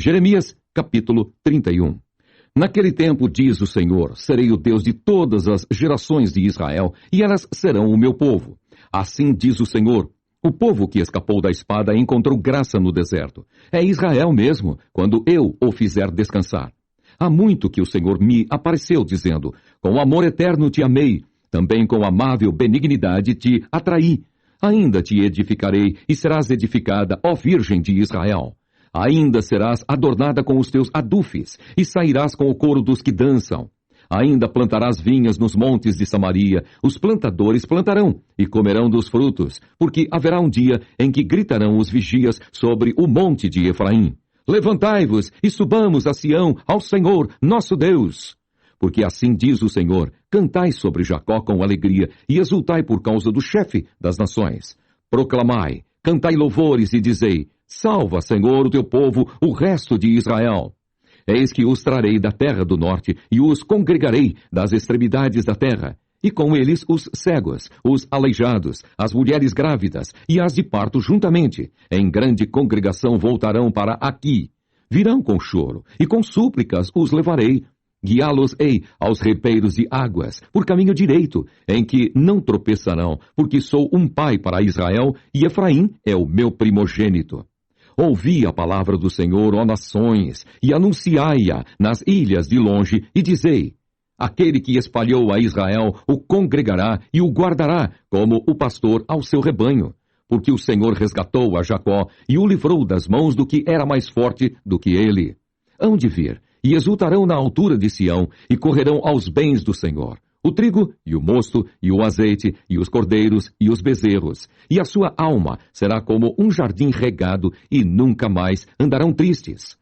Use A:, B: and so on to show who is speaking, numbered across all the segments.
A: Jeremias, capítulo 31. Naquele tempo, diz o Senhor, serei o Deus de todas as gerações de Israel, e elas serão o meu povo. Assim diz o Senhor, o povo que escapou da espada encontrou graça no deserto. É Israel mesmo, quando eu o fizer descansar. Há muito que o Senhor me apareceu, dizendo, com amor eterno te amei, também com amável benignidade te atraí. Ainda te edificarei, e serás edificada, ó Virgem de Israel. Ainda serás adornada com os teus adufes, e sairás com o coro dos que dançam. Ainda plantarás vinhas nos montes de Samaria, os plantadores plantarão, e comerão dos frutos, porque haverá um dia em que gritarão os vigias sobre o monte de Efraim. Levantai-vos e subamos a Sião, ao Senhor, nosso Deus. Porque assim diz o Senhor, cantai sobre Jacó com alegria, e exultai por causa do chefe das nações. Proclamai, cantai louvores e dizei, salva, Senhor, o teu povo, o resto de Israel. Eis que os trarei da terra do norte, e os congregarei das extremidades da terra, e com eles os cegos, os aleijados, as mulheres grávidas, e as de parto juntamente. Em grande congregação voltarão para aqui. Virão com choro, e com súplicas os levarei. Guiá-los-ei aos ribeiros de águas, por caminho direito, em que não tropeçarão, porque sou um pai para Israel, e Efraim é o meu primogênito. Ouvi a palavra do Senhor, ó nações, e anunciai-a nas ilhas de longe, e dizei, aquele que espalhou a Israel o congregará e o guardará, como o pastor ao seu rebanho. Porque o Senhor resgatou a Jacó e o livrou das mãos do que era mais forte do que ele. Hão de vir, e exultarão na altura de Sião, e correrão aos bens do Senhor. O trigo, e o mosto, e o azeite, e os cordeiros, e os bezerros. E a sua alma será como um jardim regado, e nunca mais andarão tristes.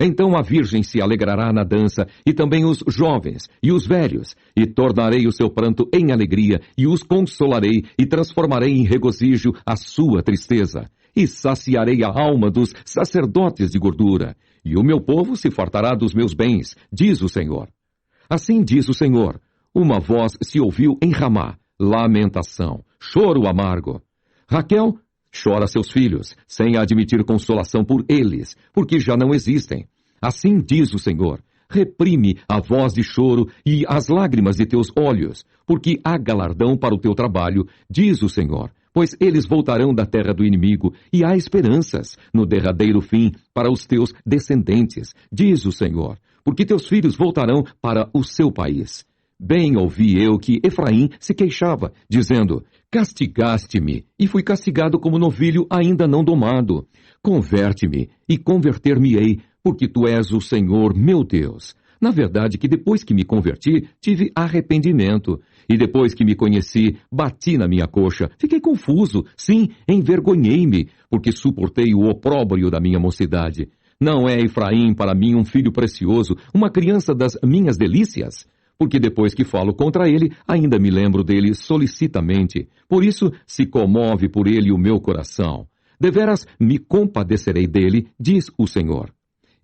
A: Então a virgem se alegrará na dança, e também os jovens, e os velhos, e tornarei o seu pranto em alegria, e os consolarei, e transformarei em regozijo a sua tristeza. E saciarei a alma dos sacerdotes de gordura, e o meu povo se fartará dos meus bens, diz o Senhor. Assim diz o Senhor, uma voz se ouviu em Ramá, lamentação, choro amargo. Raquel chora seus filhos, sem admitir consolação por eles, porque já não existem. Assim diz o Senhor, reprime a voz de choro e as lágrimas de teus olhos, porque há galardão para o teu trabalho, diz o Senhor, pois eles voltarão da terra do inimigo, e há esperanças no derradeiro fim para os teus descendentes, diz o Senhor, porque teus filhos voltarão para o seu país. Bem ouvi eu que Efraim se queixava, dizendo, castigaste-me, e fui castigado como novilho ainda não domado. Converte-me, e converter-me-ei, porque tu és o Senhor meu Deus. Na verdade que depois que me converti, tive arrependimento, e depois que me conheci, bati na minha coxa, fiquei confuso, sim, envergonhei-me, porque suportei o opróbrio da minha mocidade. Não é Efraim para mim um filho precioso, uma criança das minhas delícias? Porque depois que falo contra ele, ainda me lembro dele solicitamente. Por isso se comove por ele o meu coração. Deveras me compadecerei dele, diz o Senhor.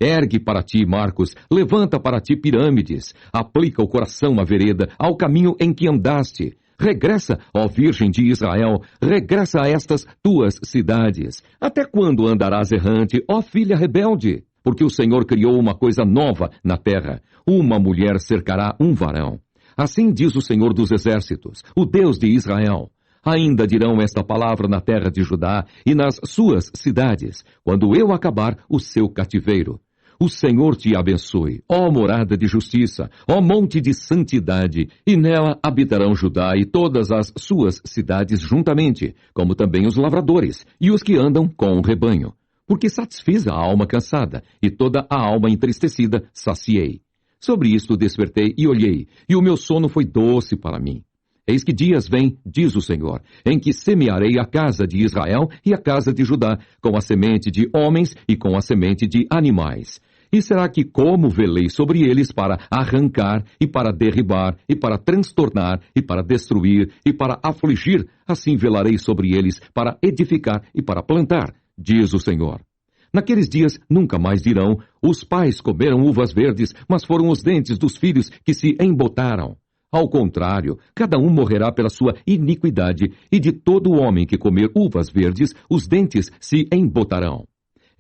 A: Ergue para ti, Marcos, levanta para ti, pirâmides. Aplica o coração à vereda, ao caminho em que andaste. Regressa, ó Virgem de Israel, regressa a estas tuas cidades. Até quando andarás errante, ó filha rebelde? Porque o Senhor criou uma coisa nova na terra. Uma mulher cercará um varão. Assim diz o Senhor dos Exércitos, o Deus de Israel. Ainda dirão esta palavra na terra de Judá e nas suas cidades, quando eu acabar o seu cativeiro. O Senhor te abençoe, ó morada de justiça, ó monte de santidade, e nela habitarão Judá e todas as suas cidades juntamente, como também os lavradores e os que andam com o rebanho. Porque satisfiz a alma cansada, e toda a alma entristecida saciei. Sobre isto despertei e olhei, e o meu sono foi doce para mim. Eis que dias vêm, diz o Senhor, em que semearei a casa de Israel e a casa de Judá, com a semente de homens e com a semente de animais. E será que como velei sobre eles para arrancar, e para derribar, e para transtornar, e para destruir, e para afligir, assim velarei sobre eles para edificar e para plantar, diz o Senhor. Naqueles dias nunca mais dirão, os pais comeram uvas verdes, mas foram os dentes dos filhos que se embotaram. Ao contrário, cada um morrerá pela sua iniquidade, e de todo homem que comer uvas verdes, os dentes se embotarão.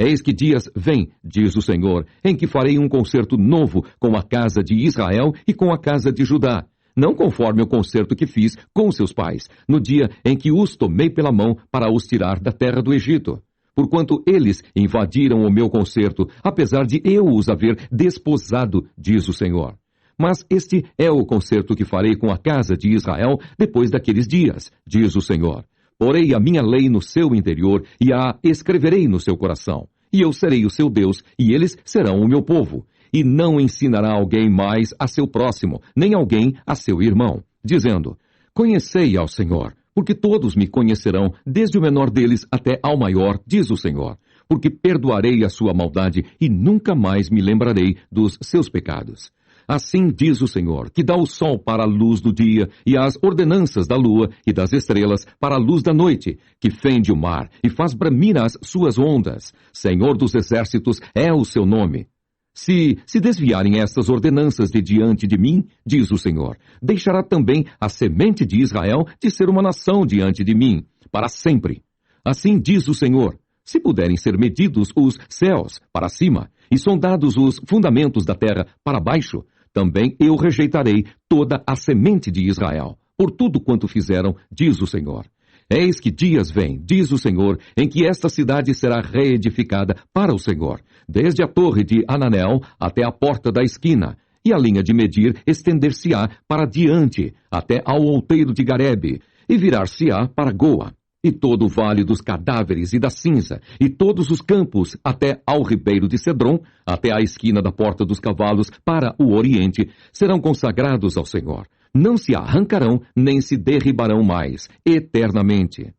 A: Eis que dias vêm, diz o Senhor, em que farei um concerto novo com a casa de Israel e com a casa de Judá, não conforme o concerto que fiz com seus pais, no dia em que os tomei pela mão para os tirar da terra do Egito. Porquanto eles invadiram o meu concerto, apesar de eu os haver desposado, diz o Senhor. Mas este é o concerto que farei com a casa de Israel depois daqueles dias, diz o Senhor. Porei a minha lei no seu interior e a escreverei no seu coração. E eu serei o seu Deus, e eles serão o meu povo. E não ensinará alguém mais a seu próximo, nem alguém a seu irmão, dizendo: Conhecei ao Senhor, porque todos me conhecerão, desde o menor deles até ao maior, diz o Senhor. Porque perdoarei a sua maldade e nunca mais me lembrarei dos seus pecados. Assim diz o Senhor, que dá o sol para a luz do dia, e as ordenanças da lua e das estrelas para a luz da noite, que fende o mar e faz bramir as suas ondas. Senhor dos exércitos é o seu nome. Se desviarem estas ordenanças de diante de mim, diz o Senhor, deixará também a semente de Israel de ser uma nação diante de mim, para sempre. Assim diz o Senhor, se puderem ser medidos os céus para cima, e sondados os fundamentos da terra para baixo, também eu rejeitarei toda a semente de Israel, por tudo quanto fizeram, diz o Senhor. Eis que dias vêm, diz o Senhor, em que esta cidade será reedificada para o Senhor, desde a torre de Ananel até a porta da esquina, e a linha de medir estender-se-á para diante, até ao outeiro de Garebe, e virar-se-á para Goa, e todo o vale dos cadáveres e da cinza, e todos os campos até ao ribeiro de Cedron, até a esquina da porta dos cavalos para o oriente, serão consagrados ao Senhor. Não se arrancarão, nem se derribarão mais, eternamente.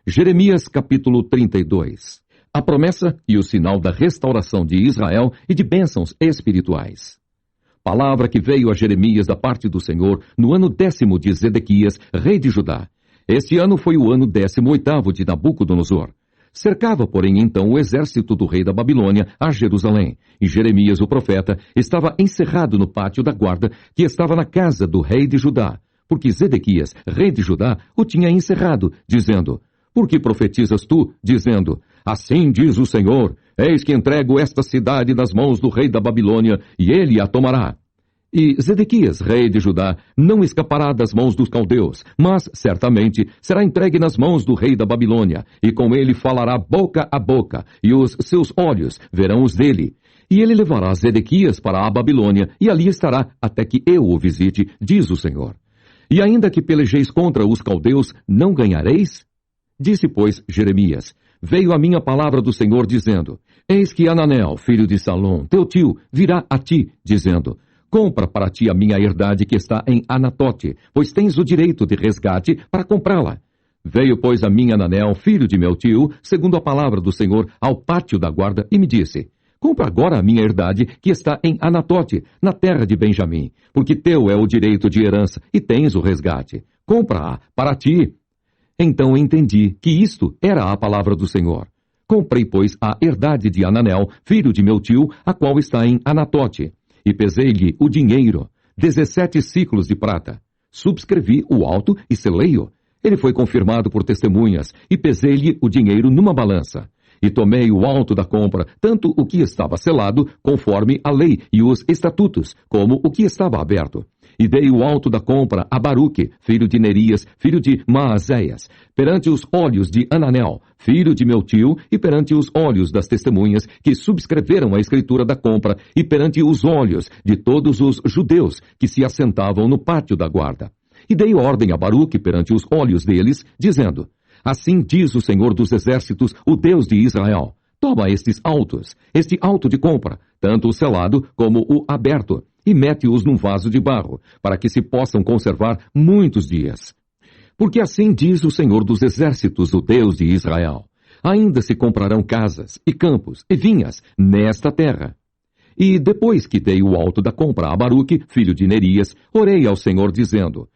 A: Jeremias capítulo 32. A promessa e o sinal da restauração de Israel e de bênçãos espirituais. Palavra que veio a Jeremias da parte do Senhor no ano 10º de Zedequias, rei de Judá. Este ano foi o ano 18º de Nabucodonosor. Cercava, porém, então o exército do rei da Babilônia a Jerusalém, e Jeremias, o profeta, estava encerrado no pátio da guarda que estava na casa do rei de Judá, porque Zedequias, rei de Judá, o tinha encerrado, dizendo: Por que profetizas tu, dizendo: Assim diz o Senhor, eis que entrego esta cidade nas mãos do rei da Babilônia, e ele a tomará. E Zedequias, rei de Judá, não escapará das mãos dos caldeus, mas, certamente, será entregue nas mãos do rei da Babilônia, e com ele falará boca a boca, e os seus olhos verão os dele. E ele levará Zedequias para a Babilônia, e ali estará até que eu o visite, diz o Senhor. E ainda que pelejeis contra os caldeus, não ganhareis? Disse, pois, Jeremias: Veio a minha palavra do Senhor, dizendo: Eis que Ananel, filho de Salom, teu tio, virá a ti, dizendo: Compra para ti a minha herdade que está em Anatote, pois tens o direito de resgate para comprá-la. Veio, pois, a mim Ananel, filho de meu tio, segundo a palavra do Senhor, ao pátio da guarda, e me disse: Compra agora a minha herdade que está em Anatote, na terra de Benjamim, porque teu é o direito de herança e tens o resgate. Compra-a para ti. Então entendi que isto era a palavra do Senhor. Comprei, pois, a herdade de Ananel, filho de meu tio, a qual está em Anatote. E pesei-lhe o dinheiro, 17 ciclos de prata. Subscrevi o auto e selei-o. Ele foi confirmado por testemunhas, e pesei-lhe o dinheiro numa balança. E tomei o auto da compra, tanto o que estava selado, conforme a lei e os estatutos, como o que estava aberto. E dei o auto da compra a Baruque, filho de Nerias, filho de Maazéias, perante os olhos de Ananel, filho de meu tio, e perante os olhos das testemunhas que subscreveram a escritura da compra, e perante os olhos de todos os judeus que se assentavam no pátio da guarda. E dei ordem a Baruque perante os olhos deles, dizendo: Assim diz o Senhor dos Exércitos, o Deus de Israel: Toma estes autos, este auto de compra, tanto o selado como o aberto, e mete-os num vaso de barro, para que se possam conservar muitos dias. Porque assim diz o Senhor dos Exércitos, o Deus de Israel: Ainda se comprarão casas, e campos, e vinhas, nesta terra. E depois que dei o auto da compra a Baruque, filho de Nerias, orei ao Senhor, dizendo: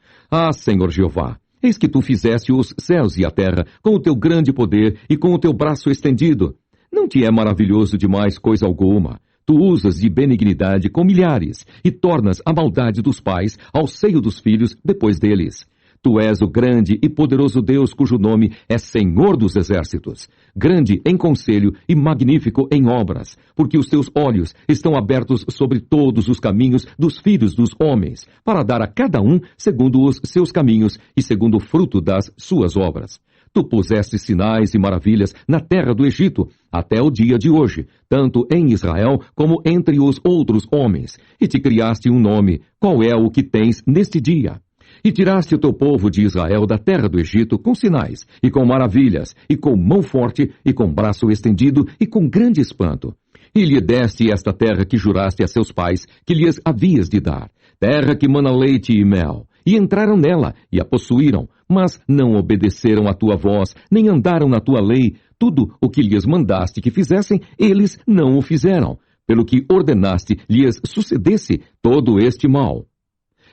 A: Senhor Jeová, eis que tu fizeste os céus e a terra com o teu grande poder e com o teu braço estendido. Não te é maravilhoso demais coisa alguma? Tu usas de benignidade com milhares, e tornas a maldade dos pais ao seio dos filhos depois deles. Tu és o grande e poderoso Deus cujo nome é Senhor dos Exércitos, grande em conselho e magnífico em obras, porque os teus olhos estão abertos sobre todos os caminhos dos filhos dos homens, para dar a cada um segundo os seus caminhos e segundo o fruto das suas obras. Tu puseste sinais e maravilhas na terra do Egito, até o dia de hoje, tanto em Israel como entre os outros homens, e te criaste um nome, qual é o que tens neste dia? E tiraste o teu povo de Israel da terra do Egito com sinais, e com maravilhas, e com mão forte, e com braço estendido, e com grande espanto. E lhe deste esta terra que juraste a seus pais, que lhes havias de dar, terra que mana leite e mel. E entraram nela, e a possuíram, mas não obedeceram à tua voz, nem andaram na tua lei. Tudo o que lhes mandaste que fizessem, eles não o fizeram, pelo que ordenaste lhes sucedesse todo este mal.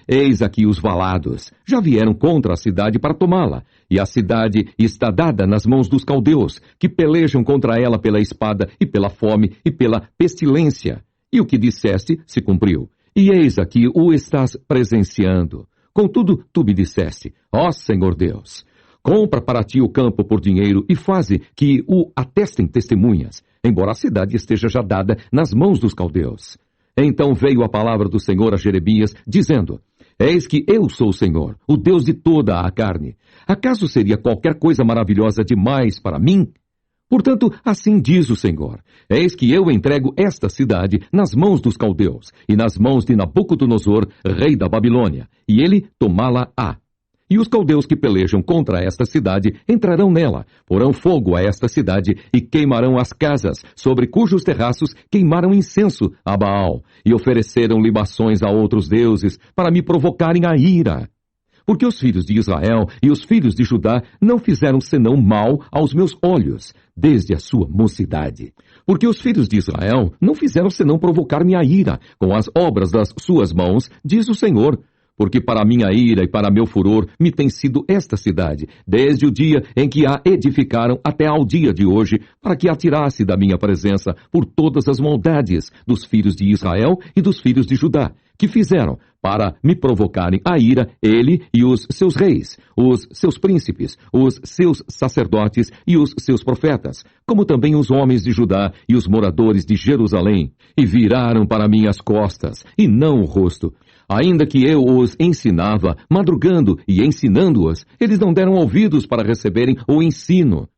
A: Eis aqui os valados, já vieram contra a cidade para tomá-la, e a cidade está dada nas mãos dos caldeus, que pelejam contra ela pela espada, e pela fome, e pela pestilência. E o que disseste se cumpriu, e eis aqui o estás presenciando. Contudo, tu me disseste, ó Senhor Deus, compra para ti o campo por dinheiro e faze que o atestem testemunhas, embora a cidade esteja já dada nas mãos dos caldeus. Então veio a palavra do Senhor a Jeremias, dizendo, eis que eu sou o Senhor, o Deus de toda a carne. Acaso seria qualquer coisa maravilhosa demais para mim? Portanto, assim diz o Senhor, eis que eu entrego esta cidade nas mãos dos caldeus e nas mãos de Nabucodonosor, rei da Babilônia, e ele tomá-la-á. E os caldeus que pelejam contra esta cidade entrarão nela, porão fogo a esta cidade e queimarão as casas, sobre cujos terraços queimaram incenso a Baal, e ofereceram libações a outros deuses para me provocarem a ira. Porque os filhos de Israel e os filhos de Judá não fizeram senão mal aos meus olhos, desde a sua mocidade. Porque os filhos de Israel não fizeram senão provocar-me a ira, com as obras das suas mãos, diz o Senhor. Porque para minha ira e para meu furor me tem sido esta cidade, desde o dia em que a edificaram até ao dia de hoje, para que a tirasse da minha presença por todas as maldades dos filhos de Israel e dos filhos de Judá, que fizeram para me provocarem a ira, ele e os seus reis, os seus príncipes, os seus sacerdotes e os seus profetas, como também os homens de Judá e os moradores de Jerusalém, e viraram para mim as costas, e não o rosto. Ainda que eu os ensinava, madrugando e ensinando-os, eles não deram ouvidos para receberem o ensino.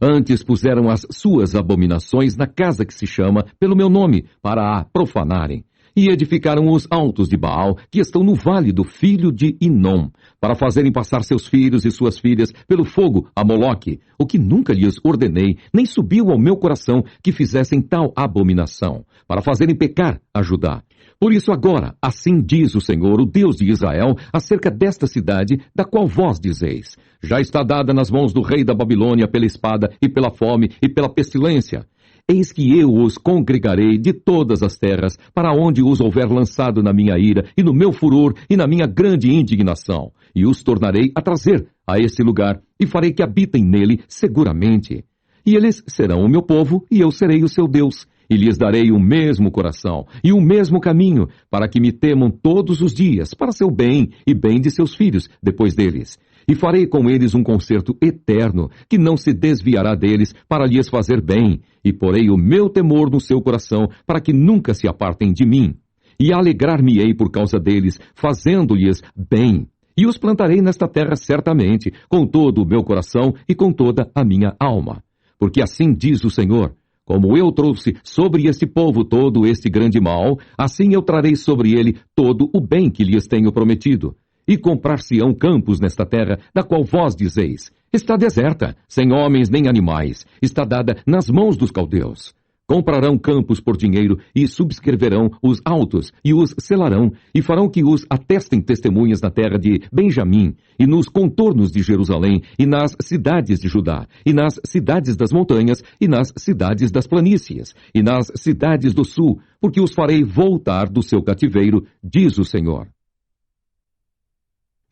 A: Antes puseram as suas abominações na casa que se chama pelo meu nome, para a profanarem. E edificaram os altos de Baal, que estão no vale do filho de Inom, para fazerem passar seus filhos e suas filhas pelo fogo a Moloque, o que nunca lhes ordenei, nem subiu ao meu coração que fizessem tal abominação, para fazerem pecar a Judá. Por isso agora, assim diz o Senhor, o Deus de Israel, acerca desta cidade, da qual vós dizeis, já está dada nas mãos do rei da Babilônia pela espada e pela fome e pela pestilência. Eis que eu os congregarei de todas as terras, para onde os houver lançado na minha ira, e no meu furor, e na minha grande indignação, e os tornarei a trazer a este lugar, e farei que habitem nele seguramente. E eles serão o meu povo, e eu serei o seu Deus, e lhes darei o mesmo coração, e o mesmo caminho, para que me temam todos os dias, para seu bem e bem de seus filhos, depois deles. E farei com eles um concerto eterno, que não se desviará deles, para lhes fazer bem, e porei o meu temor no seu coração, para que nunca se apartem de mim. E alegrar-me-ei por causa deles, fazendo-lhes bem. E os plantarei nesta terra certamente, com todo o meu coração e com toda a minha alma. Porque assim diz o Senhor, como eu trouxe sobre este povo todo este grande mal, assim eu trarei sobre ele todo o bem que lhes tenho prometido. E comprar-se-ão campos nesta terra, da qual vós dizeis, está deserta, sem homens nem animais, está dada nas mãos dos caldeus. Comprarão campos por dinheiro e subscreverão os autos e os selarão, e farão que os atestem testemunhas na terra de Benjamim, e nos contornos de Jerusalém, e nas cidades de Judá, e nas cidades das montanhas, e nas cidades das planícies, e nas cidades do sul, porque os farei voltar do seu cativeiro, diz o Senhor.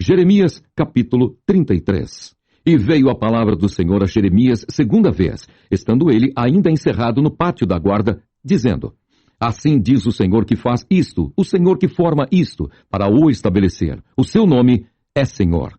A: Jeremias, capítulo 33. E veio a palavra do Senhor a Jeremias segunda vez, estando ele ainda encerrado no pátio da guarda, dizendo, assim diz o Senhor que faz isto, o Senhor que forma isto, para o estabelecer. O seu nome é Senhor.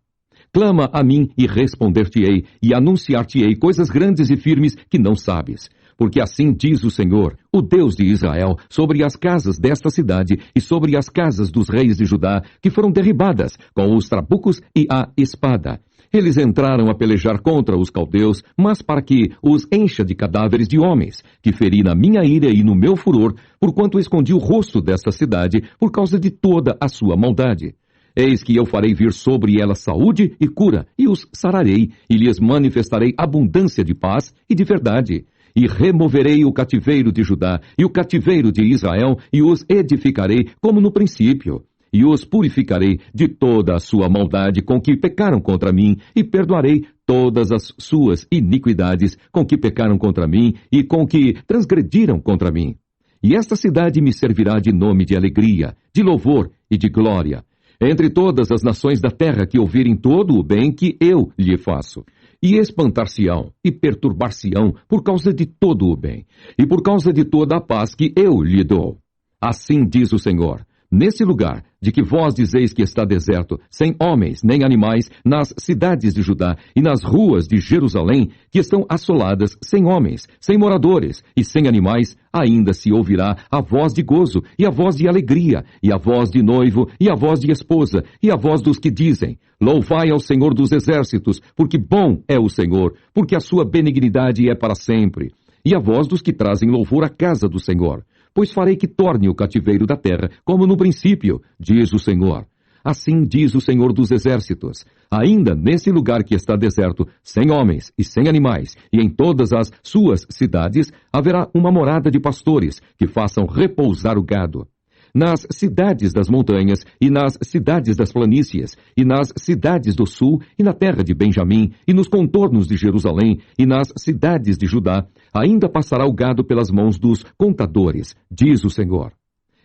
A: Clama a mim e responder-te-ei, e anunciar-te-ei coisas grandes e firmes que não sabes. Porque assim diz o Senhor, o Deus de Israel, sobre as casas desta cidade e sobre as casas dos reis de Judá, que foram derribadas com os trabucos e a espada. Eles entraram a pelejar contra os caldeus, mas para que os encha de cadáveres de homens, que feri na minha ira e no meu furor, porquanto escondi o rosto desta cidade, por causa de toda a sua maldade. Eis que eu farei vir sobre ela saúde e cura, e os sararei, e lhes manifestarei abundância de paz e de verdade. E removerei o cativeiro de Judá e o cativeiro de Israel, e os edificarei como no princípio. E os purificarei de toda a sua maldade com que pecaram contra mim, e perdoarei todas as suas iniquidades com que pecaram contra mim, e com que transgrediram contra mim. E esta cidade me servirá de nome de alegria, de louvor e de glória, entre todas as nações da terra que ouvirem todo o bem que eu lhe faço. E espantar-se-ão e perturbar-se-ão por causa de todo o bem, e por causa de toda a paz que eu lhe dou. Assim diz o Senhor: nesse lugar, de que vós dizeis que está deserto, sem homens nem animais, nas cidades de Judá e nas ruas de Jerusalém, que estão assoladas, sem homens, sem moradores e sem animais, ainda se ouvirá a voz de gozo, e a voz de alegria, e a voz de noivo, e a voz de esposa, e a voz dos que dizem: louvai ao Senhor dos exércitos, porque bom é o Senhor, porque a sua benignidade é para sempre. E a voz dos que trazem louvor à casa do Senhor. Pois farei que torne o cativeiro da terra, como no princípio, diz o Senhor. Assim diz o Senhor dos exércitos: ainda nesse lugar que está deserto, sem homens e sem animais, e em todas as suas cidades, haverá uma morada de pastores, que façam repousar o gado. Nas cidades das montanhas, e nas cidades das planícies, e nas cidades do sul, e na terra de Benjamim, e nos contornos de Jerusalém, e nas cidades de Judá, ainda passará o gado pelas mãos dos contadores, diz o Senhor.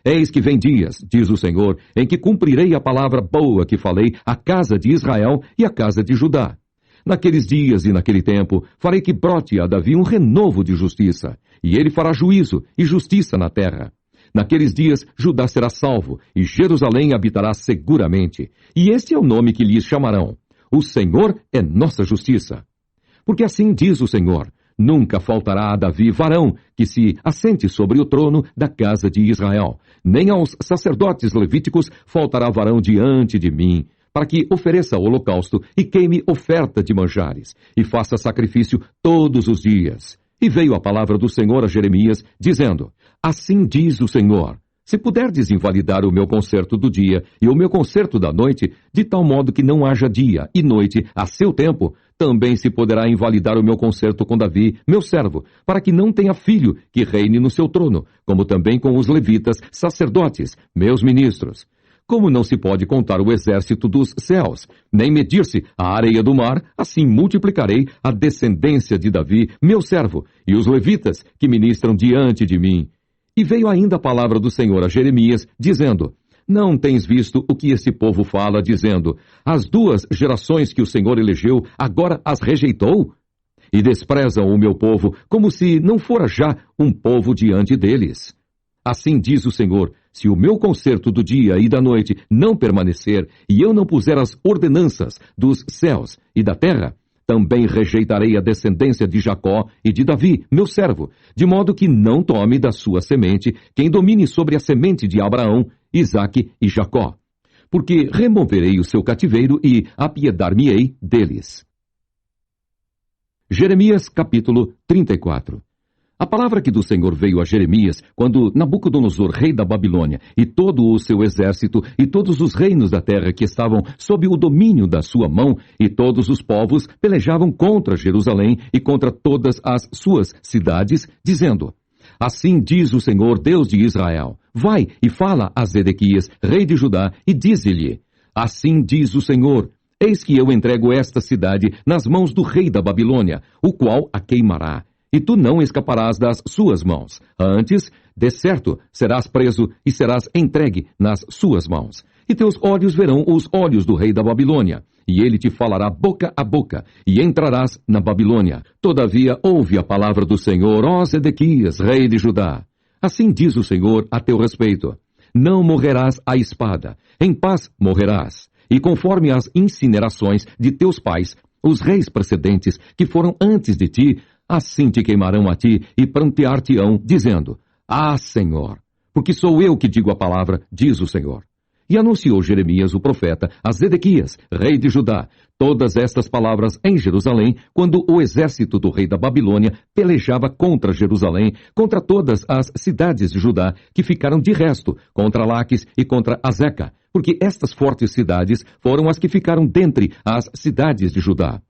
A: Eis que vem dias, diz o Senhor, em que cumprirei a palavra boa que falei à casa de Israel e à casa de Judá. Naqueles dias e naquele tempo, farei que brote a Davi um renovo de justiça, e ele fará juízo e justiça na terra. Naqueles dias, Judá será salvo, e Jerusalém habitará seguramente. E este é o nome que lhes chamarão: o Senhor é nossa justiça. Porque assim diz o Senhor: nunca faltará a Davi varão que se assente sobre o trono da casa de Israel, nem aos sacerdotes levíticos faltará varão diante de mim, para que ofereça holocausto e queime oferta de manjares, e faça sacrifício todos os dias. E veio a palavra do Senhor a Jeremias, dizendo: assim diz o Senhor: se puderdes invalidar o meu concerto do dia e o meu concerto da noite, de tal modo que não haja dia e noite a seu tempo, também se poderá invalidar o meu concerto com Davi, meu servo, para que não tenha filho que reine no seu trono, como também com os levitas, sacerdotes, meus ministros. Como não se pode contar o exército dos céus, nem medir-se a areia do mar, assim multiplicarei a descendência de Davi, meu servo, e os levitas que ministram diante de mim. E veio ainda a palavra do Senhor a Jeremias, dizendo: não tens visto o que esse povo fala, dizendo: as 2 gerações que o Senhor elegeu, agora as rejeitou? E desprezam o meu povo, como se não fora já um povo diante deles. Assim diz o Senhor: se o meu concerto do dia e da noite não permanecer, e eu não puser as ordenanças dos céus e da terra, também rejeitarei a descendência de Jacó e de Davi, meu servo, de modo que não tome da sua semente quem domine sobre a semente de Abraão, Isaque e Jacó. Porque removerei o seu cativeiro e apiedar-me-ei deles. Jeremias capítulo 34. A palavra que do Senhor veio a Jeremias, quando Nabucodonosor, rei da Babilônia, e todo o seu exército, e todos os reinos da terra que estavam sob o domínio da sua mão, e todos os povos pelejavam contra Jerusalém e contra todas as suas cidades, dizendo: assim diz o Senhor, Deus de Israel: vai e fala a Zedequias, rei de Judá, e dize-lhe: assim diz o Senhor: eis que eu entrego esta cidade nas mãos do rei da Babilônia, o qual a queimará. E tu não escaparás das suas mãos. Antes, de certo, serás preso e serás entregue nas suas mãos. E teus olhos verão os olhos do rei da Babilônia, e ele te falará boca a boca, e entrarás na Babilônia. Todavia, ouve a palavra do Senhor, ó Zedequias, rei de Judá. Assim diz o Senhor a teu respeito: não morrerás à espada, em paz morrerás. e conforme as incinerações de teus pais, os reis precedentes que foram antes de ti, assim te queimarão a ti e prantear-te-ão, dizendo: Ah, Senhor, porque sou eu que digo a palavra, diz o Senhor. E anunciou Jeremias o profeta a Zedequias, rei de Judá, todas estas palavras em Jerusalém, quando o exército do rei da Babilônia pelejava contra Jerusalém, contra todas as cidades de Judá que ficaram de resto, contra Laques e contra Azeca, porque estas fortes cidades foram as que ficaram dentre as cidades de Judá.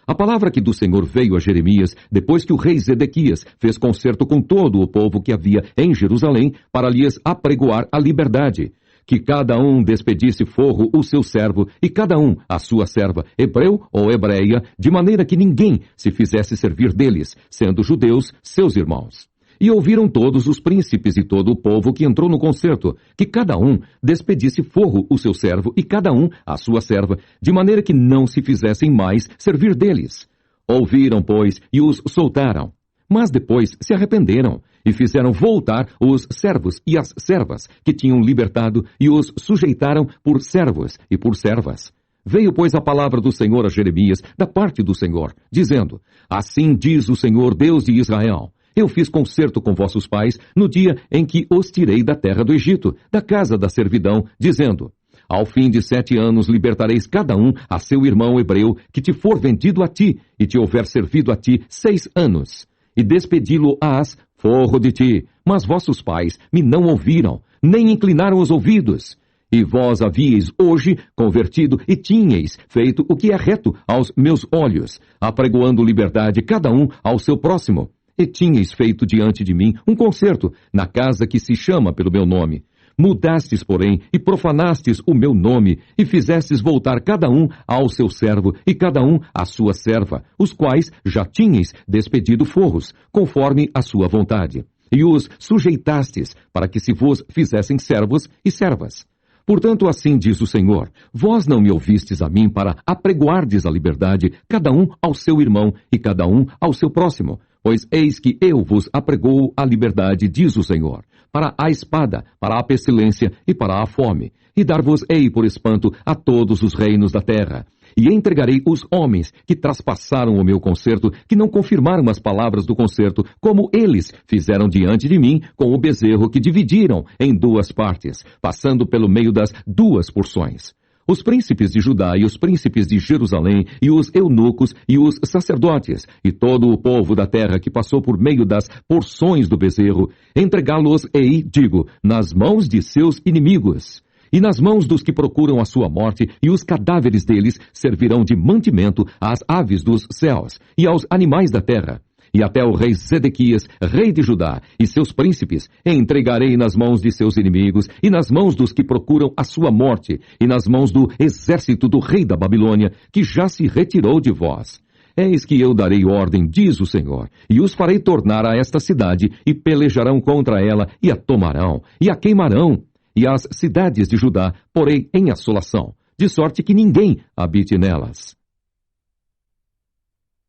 A: A palavra que do Senhor veio a Jeremias, depois que o rei Zedequias fez concerto com todo o povo que havia em Jerusalém, para lhes apregoar a liberdade, que cada um despedisse forro o seu servo, e cada um a sua serva, hebreu ou hebreia, de maneira que ninguém se fizesse servir deles, sendo judeus seus irmãos. E ouviram todos os príncipes e todo o povo que entrou no concerto, que cada um despedisse forro o seu servo, e cada um a sua serva, de maneira que não se fizessem mais servir deles. Ouviram, pois, e os soltaram. Mas depois se arrependeram, e fizeram voltar os servos e as servas que tinham libertado, e os sujeitaram por servos e por servas. Veio, pois, a palavra do Senhor a Jeremias, da parte do Senhor, dizendo: Assim diz o Senhor, Deus de Israel: Eu fiz concerto com vossos pais no dia em que os tirei da terra do Egito, da casa da servidão, dizendo: Ao fim de 7 anos libertareis cada um a seu irmão hebreu que te for vendido a ti, e te houver servido a ti 6 anos. E despedi-lo-ás forro de ti. Mas vossos pais me não ouviram, nem inclinaram os ouvidos. E vós havíeis hoje convertido e tinhais feito o que é reto aos meus olhos, apregoando liberdade cada um ao seu próximo. E tinhais feito diante de mim um concerto na casa que se chama pelo meu nome. Mudastes, porém, e profanastes o meu nome, e fizestes voltar cada um ao seu servo, e cada um à sua serva, os quais já tinhais despedido forros, conforme a sua vontade. E os sujeitastes, para que se vos fizessem servos e servas. Portanto, assim diz o Senhor: Vós não me ouvistes a mim para apregoardes a liberdade, cada um ao seu irmão, e cada um ao seu próximo. Pois eis que eu vos apregoo a liberdade, diz o Senhor, para a espada, para a pestilência e para a fome, e dar-vos-ei por espanto a todos os reinos da terra. E entregarei os homens que traspassaram o meu concerto, que não confirmaram as palavras do concerto, como eles fizeram diante de mim com o bezerro que dividiram em 2 partes, passando pelo meio das 2 porções. Os príncipes de Judá e os príncipes de Jerusalém, e os eunucos e os sacerdotes, e todo o povo da terra que passou por meio das porções do bezerro, entregá-los-ei, digo, nas mãos de seus inimigos, e nas mãos dos que procuram a sua morte, e os cadáveres deles servirão de mantimento às aves dos céus e aos animais da terra. E até o rei Zedequias, rei de Judá, e seus príncipes, entregarei nas mãos de seus inimigos, e nas mãos dos que procuram a sua morte, e nas mãos do exército do rei da Babilônia, que já se retirou de vós. Eis que eu darei ordem, diz o Senhor, e os farei tornar a esta cidade, e pelejarão contra ela, e a tomarão, e a queimarão, e as cidades de Judá porei em assolação, de sorte que ninguém habite nelas.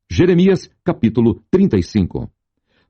A: Jeremias, capítulo 35.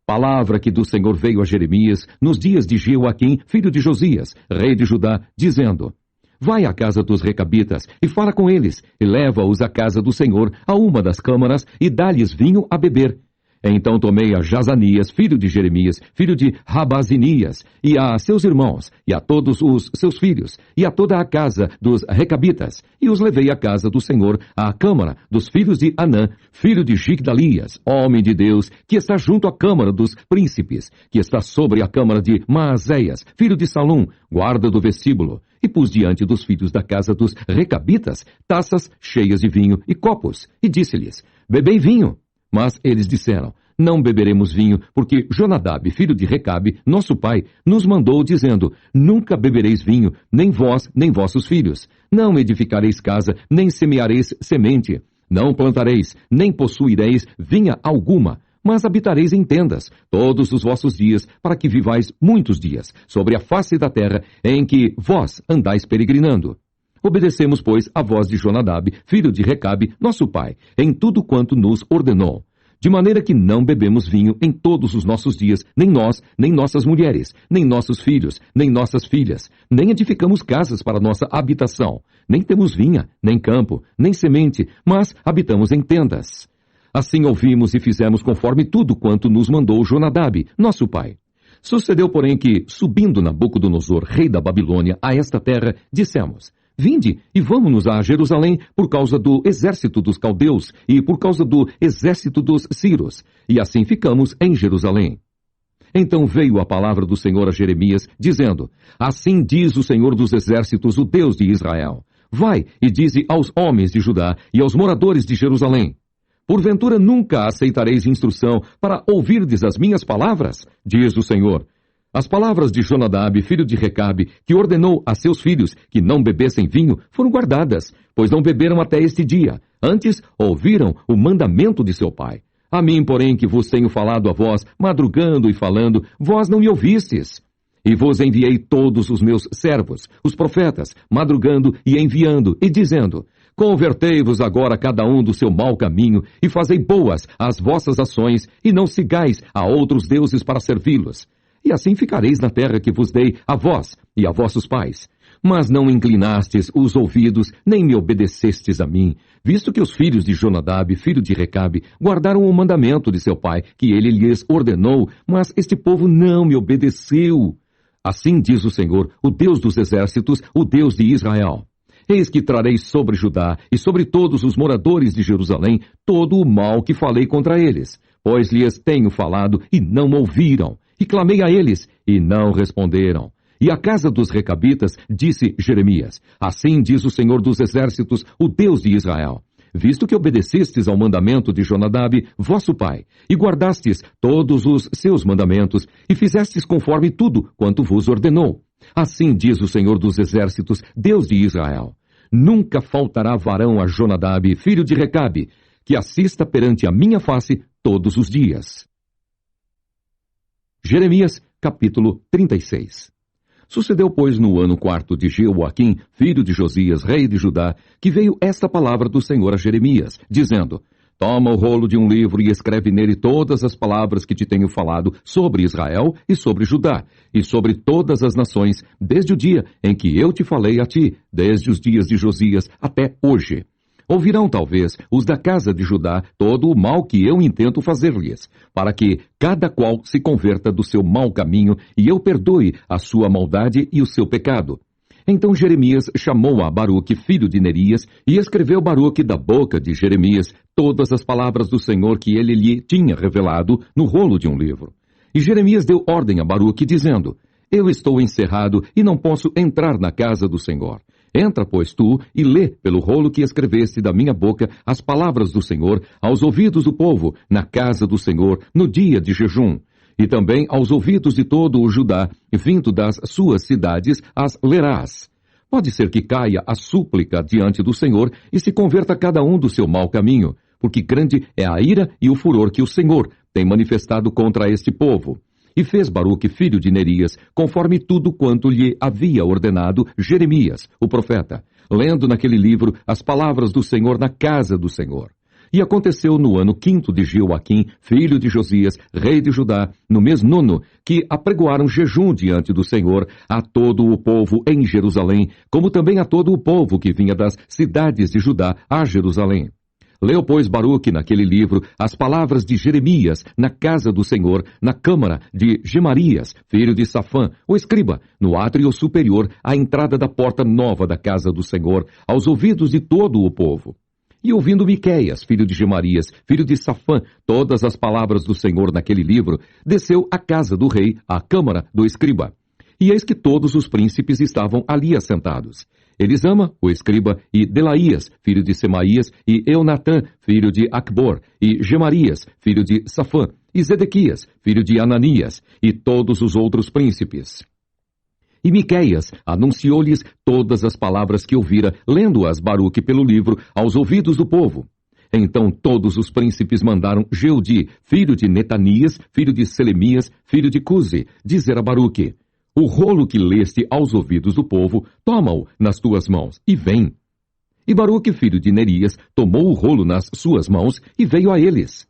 A: Palavra que do Senhor veio a Jeremias nos dias de Jeoaquim, filho de Josias, rei de Judá, dizendo: Vai à casa dos recabitas e fala com eles, e leva-os à casa do Senhor, a uma das câmaras, e dá-lhes vinho a beber. Então tomei a Jazanias, filho de Jeremias, filho de Rabazinias, e a seus irmãos, e a todos os seus filhos, e a toda a casa dos recabitas, e os levei à casa do Senhor, à câmara dos filhos de Anã, filho de Gigdalias, homem de Deus, que está junto à câmara dos príncipes, que está sobre a câmara de Maazéias, filho de Salum, guarda do vestíbulo, e pus diante dos filhos da casa dos recabitas taças cheias de vinho e copos, e disse-lhes: Bebei vinho. Mas eles disseram: Não beberemos vinho, porque Jonadab, filho de Recabe, nosso pai, nos mandou, dizendo: Nunca bebereis vinho, nem vós, nem vossos filhos. Não edificareis casa, nem semeareis semente. Não plantareis, nem possuireis vinha alguma, mas habitareis em tendas todos os vossos dias, para que vivais muitos dias sobre a face da terra em que vós andais peregrinando. Obedecemos, pois, a voz de Jonadab, filho de Recabe, nosso pai, em tudo quanto nos ordenou. de maneira que não bebemos vinho em todos os nossos dias, nem nós, nem nossas mulheres, nem nossos filhos, nem nossas filhas, nem edificamos casas para nossa habitação, nem temos vinha, nem campo, nem semente, mas habitamos em tendas. Assim ouvimos e fizemos conforme tudo quanto nos mandou Jonadab, nosso pai. Sucedeu, porém, que, subindo Nabucodonosor, rei da Babilônia, a esta terra, dissemos: Vinde e vamos-nos a Jerusalém por causa do exército dos caldeus e por causa do exército dos Círios. E assim ficamos em Jerusalém. Então veio a palavra do Senhor a Jeremias, dizendo: Assim diz o Senhor dos exércitos, o Deus de Israel: Vai e dize aos homens de Judá e aos moradores de Jerusalém: Porventura nunca aceitareis instrução para ouvirdes as minhas palavras? Diz o Senhor. As palavras de Jonadab, filho de Recabe, que ordenou a seus filhos que não bebessem vinho, foram guardadas, pois não beberam até este dia. Antes, ouviram o mandamento de seu pai. A mim, porém, que vos tenho falado a vós, madrugando e falando, vós não me ouvistes. E vos enviei todos os meus servos, os profetas, madrugando e enviando, e dizendo: Convertei-vos agora cada um do seu mau caminho, e fazei boas as vossas ações, e não sigais a outros deuses para servi-los. E assim ficareis na terra que vos dei a vós e a vossos pais. Mas não inclinastes os ouvidos, nem me obedecestes a mim, visto que os filhos de Jonadab, filho de Recabe, guardaram o mandamento de seu pai, que ele lhes ordenou, mas este povo não me obedeceu. Assim diz o Senhor, o Deus dos exércitos, o Deus de Israel: Eis que trarei sobre Judá e sobre todos os moradores de Jerusalém todo o mal que falei contra eles, pois lhes tenho falado e não ouviram. E clamei a eles, e não responderam. E a casa dos recabitas, disse Jeremias: Assim diz o Senhor dos exércitos, o Deus de Israel: Visto que obedecestes ao mandamento de Jonadab, vosso pai, e guardastes todos os seus mandamentos, e fizestes conforme tudo quanto vos ordenou, assim diz o Senhor dos exércitos, Deus de Israel: Nunca faltará varão a Jonadab, filho de Recabe, que assista perante a minha face todos os dias. Jeremias, capítulo 36. Sucedeu, pois, no ano 4 de Jeoaquim, filho de Josias, rei de Judá, que veio esta palavra do Senhor a Jeremias, dizendo: Toma o rolo de um livro e escreve nele todas as palavras que te tenho falado sobre Israel e sobre Judá, e sobre todas as nações, desde o dia em que eu te falei a ti, desde os dias de Josias até hoje. Ouvirão, talvez, os da casa de Judá todo o mal que eu intento fazer-lhes, para que cada qual se converta do seu mau caminho e eu perdoe a sua maldade e o seu pecado. Então Jeremias chamou a Baruque, filho de Nerias, e escreveu Baruque da boca de Jeremias todas as palavras do Senhor que ele lhe tinha revelado no rolo de um livro. E Jeremias deu ordem a Baruque, dizendo: Eu estou encerrado e não posso entrar na casa do Senhor. Entra, pois, tu, e lê pelo rolo que escreveste da minha boca as palavras do Senhor aos ouvidos do povo, na casa do Senhor, no dia de jejum. E também aos ouvidos de todo o Judá, vindo das suas cidades, as lerás. Pode ser que caia a súplica diante do Senhor e se converta cada um do seu mau caminho, porque grande é a ira e o furor que o Senhor tem manifestado contra este povo. E fez Baruque, filho de Nerias, conforme tudo quanto lhe havia ordenado Jeremias, o profeta, lendo naquele livro as palavras do Senhor na casa do Senhor. E aconteceu no ano 5º de Jeoaquim, filho de Josias, rei de Judá, no mês 9º, que apregoaram jejum diante do Senhor a todo o povo em Jerusalém, como também a todo o povo que vinha das cidades de Judá a Jerusalém. Leu, pois, Baruque naquele livro as palavras de Jeremias na casa do Senhor, na câmara de Gemarias, filho de Safã, o escriba, no átrio superior, à entrada da porta nova da casa do Senhor, aos ouvidos de todo o povo. E ouvindo Miqueias, filho de Gemarias, filho de Safã, todas as palavras do Senhor naquele livro, desceu à casa do rei, à câmara do escriba. E eis que todos os príncipes estavam ali assentados. Elisama, o escriba, e Delaías, filho de Semaías, e Eunatã, filho de Acbor, e Gemarias, filho de Safã, e Zedequias, filho de Ananias, e todos os outros príncipes. E Miqueias anunciou-lhes todas as palavras que ouvira, lendo-as Baruque pelo livro, aos ouvidos do povo. Então todos os príncipes mandaram Jeudi, filho de Netanias, filho de Selemias, filho de Cusi, dizer a Baruque: O rolo que leste aos ouvidos do povo, toma-o nas tuas mãos, e vem. E Baruque, filho de Nerias, tomou o rolo nas suas mãos, e veio a eles.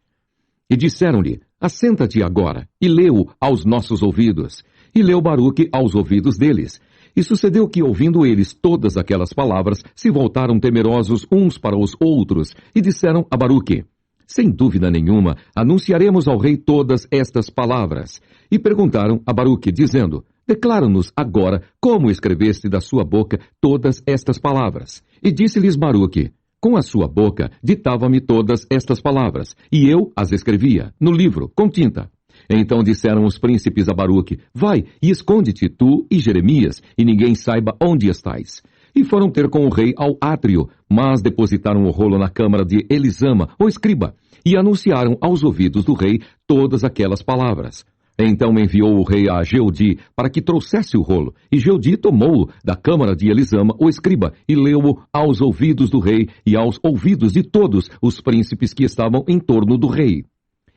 A: E disseram-lhe, assenta-te agora, e lê-o aos nossos ouvidos. E leu Baruque aos ouvidos deles. E sucedeu que, ouvindo eles todas aquelas palavras, se voltaram temerosos uns para os outros, e disseram a Baruque, sem dúvida nenhuma, anunciaremos ao rei todas estas palavras. E perguntaram a Baruque, dizendo, declara-nos agora como escreveste da sua boca todas estas palavras. E disse-lhes Baruque, com a sua boca ditava-me todas estas palavras, e eu as escrevia no livro, com tinta. Então disseram os príncipes a Baruque, vai e esconde-te tu e Jeremias, e ninguém saiba onde estais. E foram ter com o rei ao átrio, mas depositaram o rolo na câmara de Elisama, o escriba, e anunciaram aos ouvidos do rei todas aquelas palavras. Então enviou o rei a Jeudi para que trouxesse o rolo, e Jeudi tomou-o da câmara de Elisama, o escriba, e leu-o aos ouvidos do rei e aos ouvidos de todos os príncipes que estavam em torno do rei.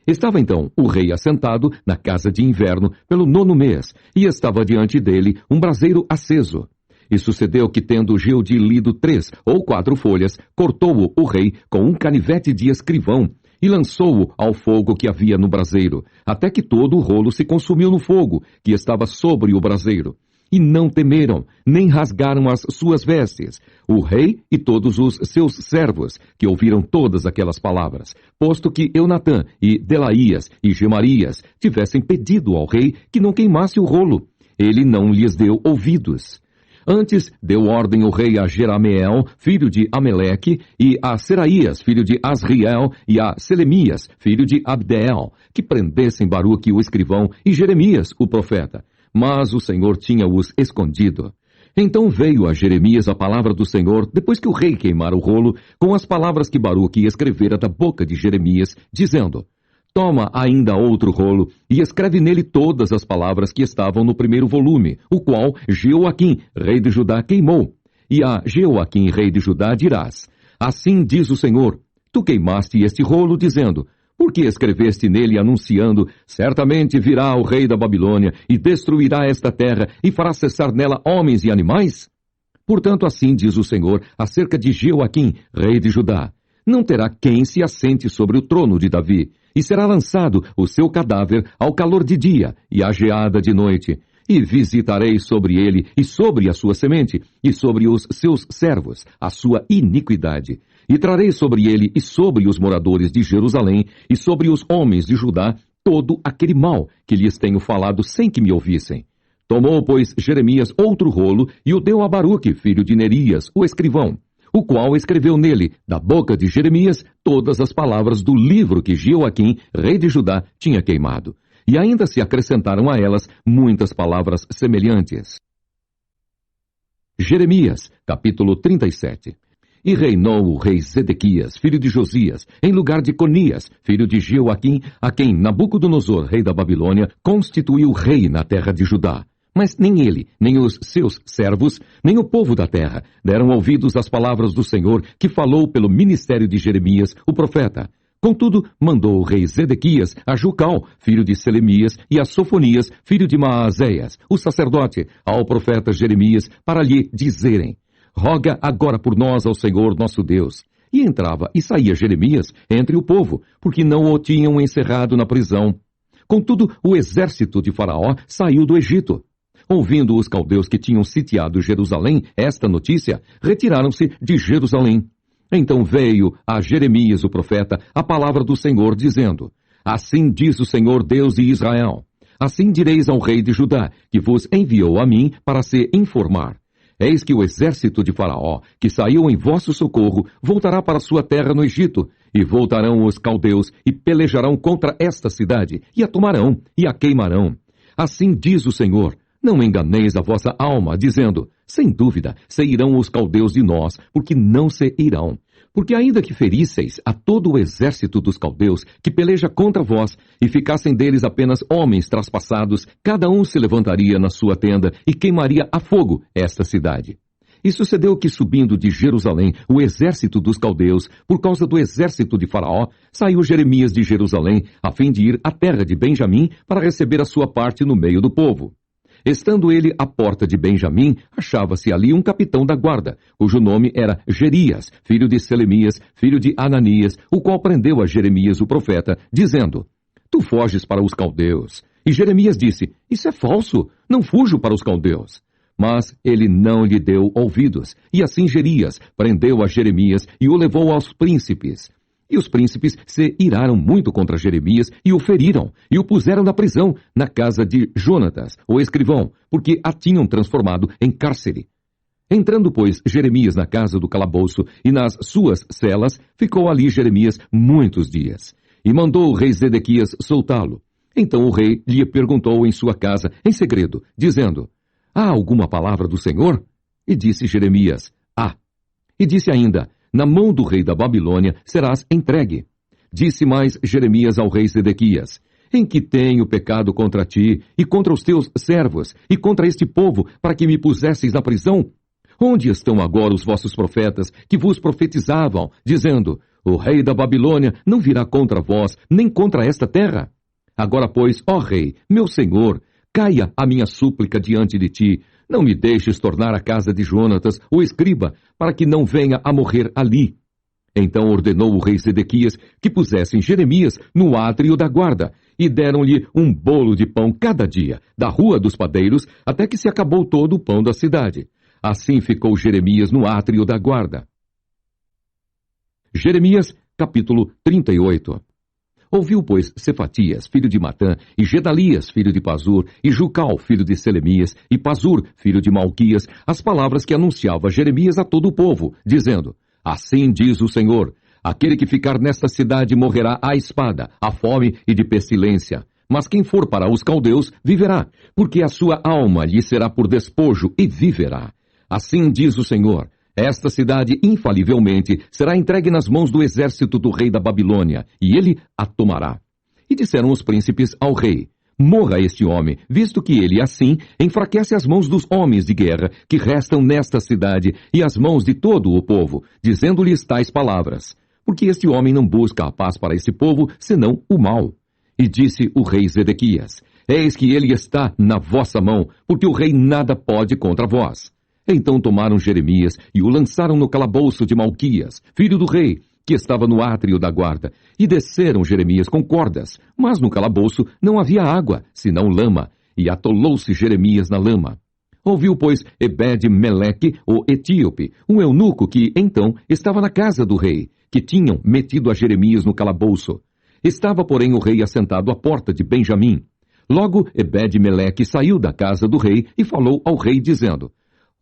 A: Estava então o rei assentado na casa de inverno pelo 9º mês, e estava diante dele um braseiro aceso. E sucedeu que, tendo Jeudi lido 3 ou 4 folhas, cortou-o o rei com um canivete de escrivão, e lançou-o ao fogo que havia no braseiro, até que todo o rolo se consumiu no fogo, que estava sobre o braseiro. E não temeram, nem rasgaram as suas vestes, o rei e todos os seus servos, que ouviram todas aquelas palavras, posto que Eunatã e Delaías e Gemarias tivessem pedido ao rei que não queimasse o rolo. Ele não lhes deu ouvidos. Antes, deu ordem o rei a Jerameel, filho de Ameleque, e a Seraías, filho de Asriel, e a Selemias, filho de Abdeel, que prendessem Baruque o escrivão e Jeremias o profeta. Mas o Senhor tinha-os escondido. Então veio a Jeremias a palavra do Senhor, depois que o rei queimara o rolo, com as palavras que Baruque escrevera da boca de Jeremias, dizendo, toma ainda outro rolo, e escreve nele todas as palavras que estavam no primeiro volume, o qual Jeoaquim, rei de Judá, queimou. E a Jeoaquim, rei de Judá, dirás, assim diz o Senhor, tu queimaste este rolo, dizendo, por que escreveste nele anunciando, certamente virá o rei da Babilônia, e destruirá esta terra, e fará cessar nela homens e animais? Portanto, assim diz o Senhor acerca de Jeoaquim, rei de Judá, não terá quem se assente sobre o trono de Davi, e será lançado o seu cadáver ao calor de dia e à geada de noite. E visitarei sobre ele e sobre a sua semente, e sobre os seus servos, a sua iniquidade. E trarei sobre ele e sobre os moradores de Jerusalém, e sobre os homens de Judá, todo aquele mal que lhes tenho falado sem que me ouvissem. Tomou, pois, Jeremias outro rolo, e o deu a Baruque, filho de Nerias, o escrivão, o qual escreveu nele, da boca de Jeremias, todas as palavras do livro que Jeoaquim, rei de Judá, tinha queimado. E ainda se acrescentaram a elas muitas palavras semelhantes. Jeremias, capítulo 37. E reinou o rei Zedequias, filho de Josias, em lugar de Conias, filho de Jeoaquim, a quem Nabucodonosor, rei da Babilônia, constituiu rei na terra de Judá. Mas nem ele, nem os seus servos, nem o povo da terra deram ouvidos às palavras do Senhor, que falou pelo ministério de Jeremias, o profeta. Contudo, mandou o rei Zedequias a Jucal, filho de Selemias, e a Sofonias, filho de Maazéias, o sacerdote, ao profeta Jeremias, para lhe dizerem, roga agora por nós ao Senhor nosso Deus. E entrava e saía Jeremias entre o povo, porque não o tinham encerrado na prisão. Contudo, o exército de Faraó saiu do Egito. Ouvindo os caldeus que tinham sitiado Jerusalém esta notícia, retiraram-se de Jerusalém. Então veio a Jeremias o profeta a palavra do Senhor, dizendo, assim diz o Senhor Deus de Israel, assim direis ao rei de Judá, que vos enviou a mim para se informar. Eis que o exército de Faraó, que saiu em vosso socorro, voltará para sua terra no Egito, e voltarão os caldeus e pelejarão contra esta cidade, e a tomarão, e a queimarão. Assim diz o Senhor, não enganeis a vossa alma, dizendo, sem dúvida, se irão os caldeus de nós, porque não se irão. Porque ainda que ferisseis a todo o exército dos caldeus, que peleja contra vós, e ficassem deles apenas homens traspassados, cada um se levantaria na sua tenda e queimaria a fogo esta cidade. E sucedeu que, subindo de Jerusalém o exército dos caldeus, por causa do exército de Faraó, saiu Jeremias de Jerusalém, a fim de ir à terra de Benjamim para receber a sua parte no meio do povo. Estando ele à porta de Benjamim, achava-se ali um capitão da guarda, cujo nome era Jerias, filho de Selemias, filho de Ananias, o qual prendeu a Jeremias o profeta, dizendo: Tu foges para os caldeus. E Jeremias disse: Isso é falso, não fujo para os caldeus. Mas ele não lhe deu ouvidos, e assim Jerias prendeu a Jeremias e o levou aos príncipes. E os príncipes se iraram muito contra Jeremias e o feriram, e o puseram na prisão, na casa de Jonatas, o escrivão, porque a tinham transformado em cárcere. Entrando, pois, Jeremias na casa do calabouço e nas suas celas, ficou ali Jeremias muitos dias. E mandou o rei Zedequias soltá-lo. Então o rei lhe perguntou em sua casa, em segredo, dizendo: Há alguma palavra do Senhor? E disse Jeremias: Há. E disse ainda: Na mão do rei da Babilônia serás entregue. Disse mais Jeremias ao rei Zedequias: Em que tenho pecado contra ti, e contra os teus servos, e contra este povo, para que me pusesseis na prisão? Onde estão agora os vossos profetas, que vos profetizavam, dizendo: O rei da Babilônia não virá contra vós, nem contra esta terra? Agora, pois, ó rei, meu senhor, caia a minha súplica diante de ti. Não me deixes tornar à casa de Jonatas, o escriba, para que não venha a morrer ali. Então ordenou o rei Zedequias que pusessem Jeremias no átrio da guarda, e deram-lhe um bolo de pão cada dia, da rua dos padeiros, até que se acabou todo o pão da cidade. Assim ficou Jeremias no átrio da guarda. Jeremias, capítulo 38. Ouviu, pois, Cefatias, filho de Matã, e Gedalias, filho de Pazur, e Jucal, filho de Selemias, e Pazur, filho de Malquias, as palavras que anunciava Jeremias a todo o povo, dizendo: Assim diz o Senhor, aquele que ficar nesta cidade morrerá à espada, à fome e de pestilência. Mas quem for para os caldeus viverá, porque a sua alma lhe será por despojo e viverá. Assim diz o Senhor: esta cidade, infalivelmente, será entregue nas mãos do exército do rei da Babilônia, e ele a tomará. E disseram os príncipes ao rei: Morra este homem, visto que ele, assim, enfraquece as mãos dos homens de guerra que restam nesta cidade e as mãos de todo o povo, dizendo-lhes tais palavras. Porque este homem não busca a paz para esse povo, senão o mal. E disse o rei Zedequias: Eis que ele está na vossa mão, porque o rei nada pode contra vós. Então tomaram Jeremias e o lançaram no calabouço de Malquias, filho do rei, que estava no átrio da guarda, e desceram Jeremias com cordas, mas no calabouço não havia água, senão lama, e atolou-se Jeremias na lama. Ouviu, pois, Ebed-Meleque, o etíope, um eunuco que, então, estava na casa do rei, que tinham metido a Jeremias no calabouço. Estava, porém, o rei assentado à porta de Benjamim. Logo, Ebed-Meleque saiu da casa do rei e falou ao rei, dizendo: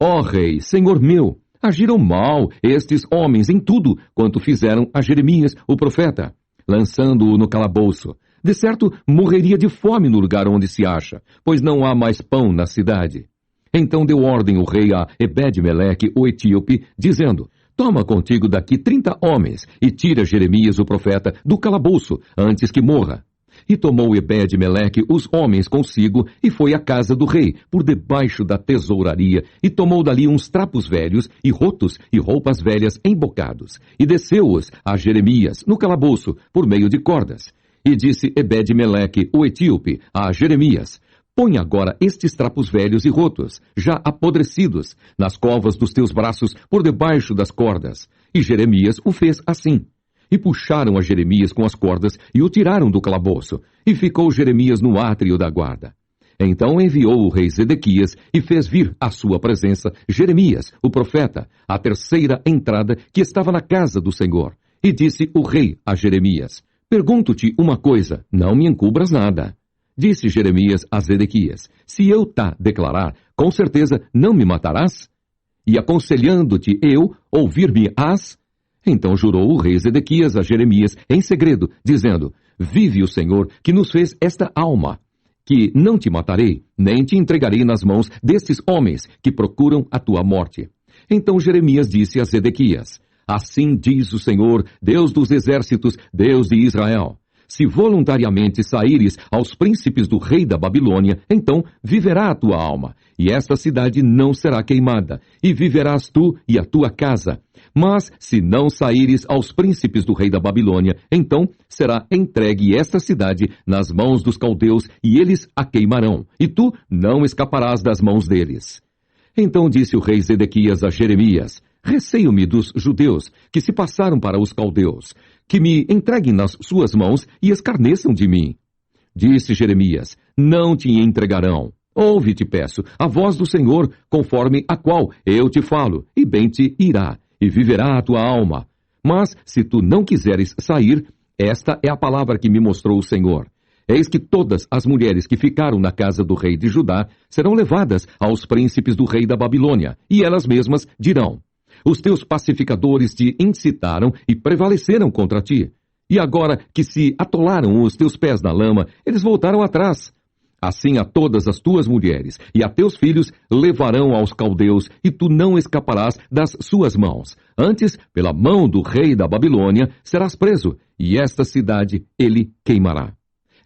A: Ó rei, senhor meu, agiram mal estes homens em tudo quanto fizeram a Jeremias, o profeta, lançando-o no calabouço. De certo, morreria de fome no lugar onde se acha, pois não há mais pão na cidade. Então deu ordem o rei a Ebed-Meleque, o etíope, dizendo: Toma contigo daqui 30 homens e tira Jeremias, o profeta, do calabouço, antes que morra. E tomou Ebed-Meleque os homens consigo e foi à casa do rei, por debaixo da tesouraria, e tomou dali uns trapos velhos e rotos e roupas velhas embocados, e desceu-os a Jeremias no calabouço, por meio de cordas. E disse Ebed-Meleque, o etíope, a Jeremias: Põe agora estes trapos velhos e rotos, já apodrecidos, nas covas dos teus braços, por debaixo das cordas. E Jeremias o fez assim. E puxaram a Jeremias com as cordas e o tiraram do calabouço, e ficou Jeremias no átrio da guarda. Então enviou o rei Zedequias e fez vir à sua presença Jeremias, o profeta, a terceira entrada que estava na casa do Senhor. E disse o rei a Jeremias: Pergunto-te uma coisa, não me encubras nada. Disse Jeremias a Zedequias: Se eu tá declarar, com certeza não me matarás? E aconselhando-te eu, ouvir-me-ás? Então jurou o rei Zedequias a Jeremias em segredo, dizendo: Vive o Senhor, que nos fez esta alma, que não te matarei, nem te entregarei nas mãos destes homens que procuram a tua morte. Então Jeremias disse a Zedequias: Assim diz o Senhor, Deus dos exércitos, Deus de Israel: Se voluntariamente saíres aos príncipes do rei da Babilônia, então viverá a tua alma, e esta cidade não será queimada, e viverás tu e a tua casa. Mas se não saíres aos príncipes do rei da Babilônia, então será entregue esta cidade nas mãos dos caldeus, e eles a queimarão, e tu não escaparás das mãos deles. Então disse o rei Zedequias a Jeremias: Receio-me dos judeus, que se passaram para os caldeus, que me entreguem nas suas mãos e escarneçam de mim. Disse Jeremias: Não te entregarão. Ouve, te peço, a voz do Senhor, conforme a qual eu te falo, e bem te irá, e viverá a tua alma. Mas, se tu não quiseres sair, esta é a palavra que me mostrou o Senhor. Eis que todas as mulheres que ficaram na casa do rei de Judá serão levadas aos príncipes do rei da Babilônia, e elas mesmas dirão: Os teus pacificadores te incitaram e prevaleceram contra ti. E agora que se atolaram os teus pés na lama, eles voltaram atrás. Assim a todas as tuas mulheres e a teus filhos levarão aos caldeus, e tu não escaparás das suas mãos. Antes, pela mão do rei da Babilônia, serás preso, e esta cidade ele queimará.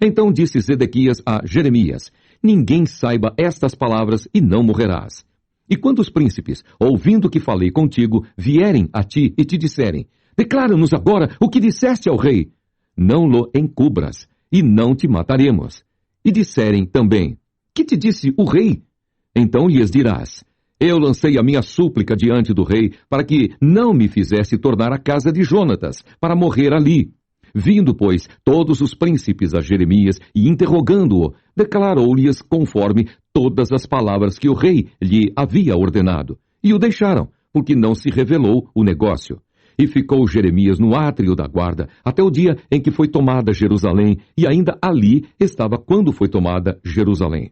A: Então disse Zedequias a Jeremias: Ninguém saiba estas palavras, e não morrerás. E quando os príncipes, ouvindo que falei contigo, vierem a ti e te disserem: Declara-nos agora o que disseste ao rei. Não lo encubras, e não te mataremos. E disserem também: Que te disse o rei? Então lhes dirás: Eu lancei a minha súplica diante do rei, para que não me fizesse tornar à casa de Jonatas, para morrer ali. Vindo, pois, todos os príncipes a Jeremias, e interrogando-o, declarou-lhes conforme todas as palavras que o rei lhe havia ordenado. E o deixaram, porque não se revelou o negócio. E ficou Jeremias no átrio da guarda, até o dia em que foi tomada Jerusalém, e ainda ali estava quando foi tomada Jerusalém.